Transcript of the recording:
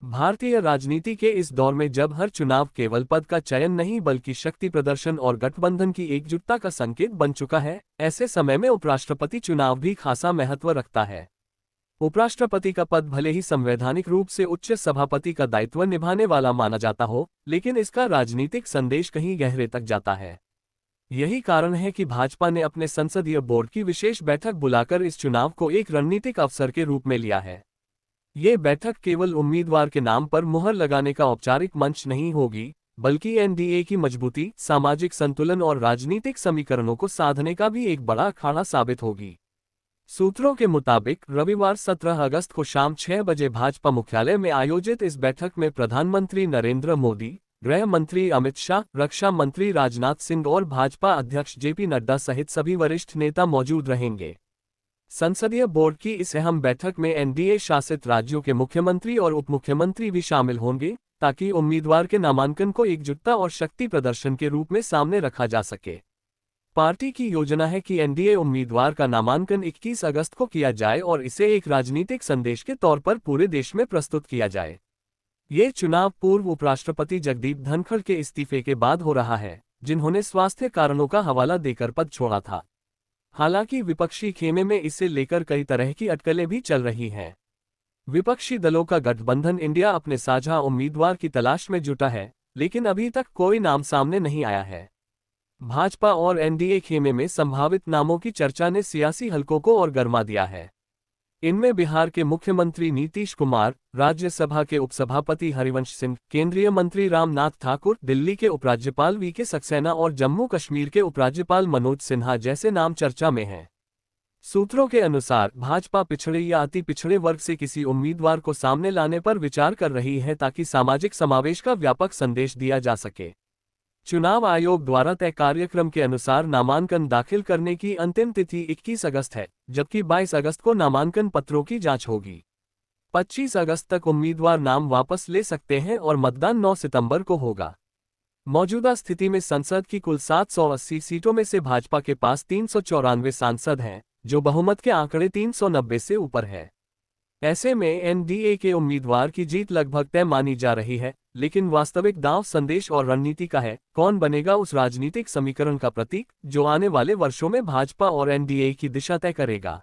भारतीय राजनीति के इस दौर में जब हर चुनाव केवल पद का चयन नहीं बल्कि शक्ति प्रदर्शन और गठबंधन की एकजुटता का संकेत बन चुका है, ऐसे समय में उपराष्ट्रपति चुनाव भी खासा महत्व रखता है। उपराष्ट्रपति का पद भले ही संवैधानिक रूप से उच्च सभापति का दायित्व निभाने वाला माना जाता हो, लेकिन इसका राजनीतिक संदेश कहीं गहरे तक जाता है। यही कारण है कि भाजपा ने अपने संसदीय बोर्ड की विशेष बैठक बुलाकर इस चुनाव को एक रणनीतिक अवसर के रूप में लिया है। ये बैठक केवल उम्मीदवार के नाम पर मुहर लगाने का औपचारिक मंच नहीं होगी, बल्कि एनडीए की मजबूती, सामाजिक संतुलन और राजनीतिक समीकरणों को साधने का भी एक बड़ा अखाड़ा साबित होगी। सूत्रों के मुताबिक रविवार 17 अगस्त को शाम 6 बजे भाजपा मुख्यालय में आयोजित इस बैठक में प्रधानमंत्री नरेंद्र मोदी, गृह मंत्री अमित शाह, रक्षा मंत्री राजनाथ सिंह और भाजपा अध्यक्ष जेपी नड्डा सहित सभी वरिष्ठ नेता मौजूद रहेंगे। संसदीय बोर्ड की इस अहम बैठक में एनडीए शासित राज्यों के मुख्यमंत्री और उपमुख्यमंत्री भी शामिल होंगे, ताकि उम्मीदवार के नामांकन को एकजुटता और शक्ति प्रदर्शन के रूप में सामने रखा जा सके। पार्टी की योजना है कि एनडीए उम्मीदवार का नामांकन 21 अगस्त को किया जाए और इसे एक राजनीतिक संदेश के तौर पर पूरे देश में प्रस्तुत किया जाए। ये चुनाव पूर्व उपराष्ट्रपति जगदीप धनखड़ के इस्तीफे के बाद हो रहा है, जिन्होंने स्वास्थ्य कारणों का हवाला देकर पद छोड़ा था। हालांकि विपक्षी खेमे में इसे लेकर कई तरह की अटकलें भी चल रही हैं। विपक्षी दलों का गठबंधन इंडिया अपने साझा उम्मीदवार की तलाश में जुटा है, लेकिन अभी तक कोई नाम सामने नहीं आया है। भाजपा और एनडीए खेमे में संभावित नामों की चर्चा ने सियासी हलकों को और गरमा दिया है। इनमें बिहार के मुख्यमंत्री नीतीश कुमार, राज्यसभा के उपसभापति हरिवंश सिंह, केंद्रीय मंत्री रामनाथ ठाकुर, दिल्ली के उपराज्यपाल वीके सक्सेना और जम्मू कश्मीर के उपराज्यपाल मनोज सिन्हा जैसे नाम चर्चा में हैं। सूत्रों के अनुसार भाजपा पिछड़े या अति पिछड़े वर्ग से किसी उम्मीदवार को सामने लाने पर विचार कर रही है, ताकि सामाजिक समावेश का व्यापक संदेश दिया जा सके। चुनाव आयोग द्वारा तय कार्यक्रम के अनुसार नामांकन दाखिल करने की अंतिम तिथि 21 अगस्त है, जबकि 22 अगस्त को नामांकन पत्रों की जांच होगी। 25 अगस्त तक उम्मीदवार नाम वापस ले सकते हैं और मतदान 9 सितंबर को होगा। मौजूदा स्थिति में संसद की कुल 780 सीटों में से भाजपा के पास 394 सांसद हैं, जो बहुमत के आंकड़े 390 से ऊपर है। ऐसे में एनडीए के उम्मीदवार की जीत लगभग तय मानी जा रही है, लेकिन वास्तविक दांव संदेश और रणनीति का है। कौन बनेगा उस राजनीतिक समीकरण का प्रतीक, जो आने वाले वर्षों में भाजपा और एनडीए की दिशा तय करेगा।